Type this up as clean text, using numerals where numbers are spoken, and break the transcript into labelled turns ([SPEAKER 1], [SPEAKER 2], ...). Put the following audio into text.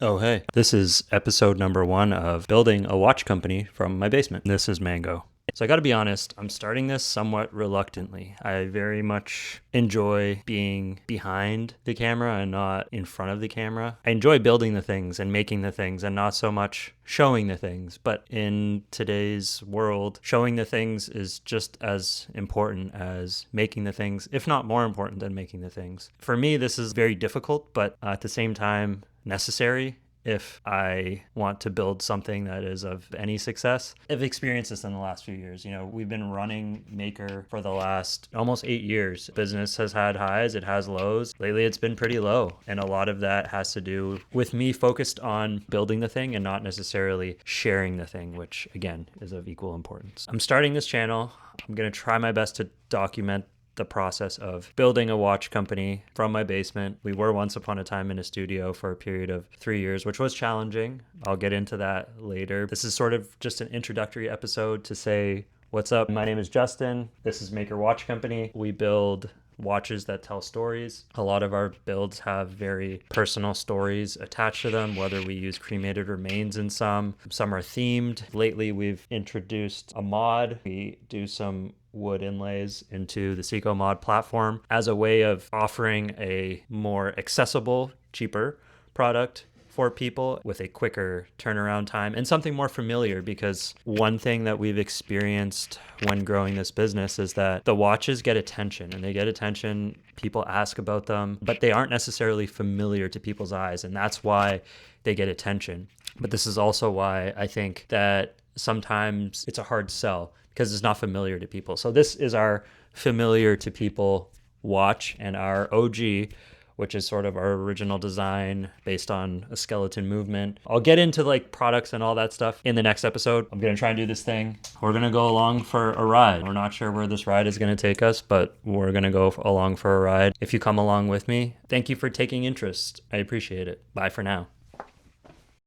[SPEAKER 1] Oh, hey. This is episode number 1 of building a watch company from my basement. This is Mango. So I got to be honest, I'm starting this somewhat reluctantly. I very much enjoy being behind the camera and not in front of the camera. I enjoy building the things and making the things and not so much showing the things. But in today's world, showing the things is just as important as making the things, if not more important than making the things. For me, this is very difficult, but at the same time, necessary if I want to build something that is of any success. I've experienced this in the last few years. We've been running Maker for the last almost 8 years. Business has had highs, it has lows. Lately, it's been pretty low. And a lot of that has to do with me focused on building the thing and not necessarily sharing the thing, which again is of equal importance. I'm starting this channel. I'm going to try my best to document the process of building a watch company from my basement. We were once upon a time in a studio for a period of 3 years, which was challenging. I'll get into that later. This is sort of just an introductory episode to say, what's up? My name is Justin. This is Maker Watch Company. We build watches that tell stories. A lot of our builds have very personal stories attached to them, whether we use cremated remains in some. Some are themed. Lately, we've introduced a mod. We do some wood inlays into the Seiko Mod platform as a way of offering a more accessible, cheaper product for people with a quicker turnaround time and something more familiar, because one thing that we've experienced when growing this business is that the watches get attention, and they get attention. People ask about them, but they aren't necessarily familiar to people's eyes, and that's why they get attention. But this is also why I think that sometimes it's a hard sell, because it's not familiar to people. So this is our familiar to people watch, and our OG, which is sort of our original design based on a skeleton movement. I'll get into like products and all that stuff in the next episode. I'm going to try and do this thing. We're going to go along for a ride. We're not sure where this ride is going to take us, but we're going to go along for a ride. If you come along with me, thank you for taking interest. I appreciate it. Bye for now.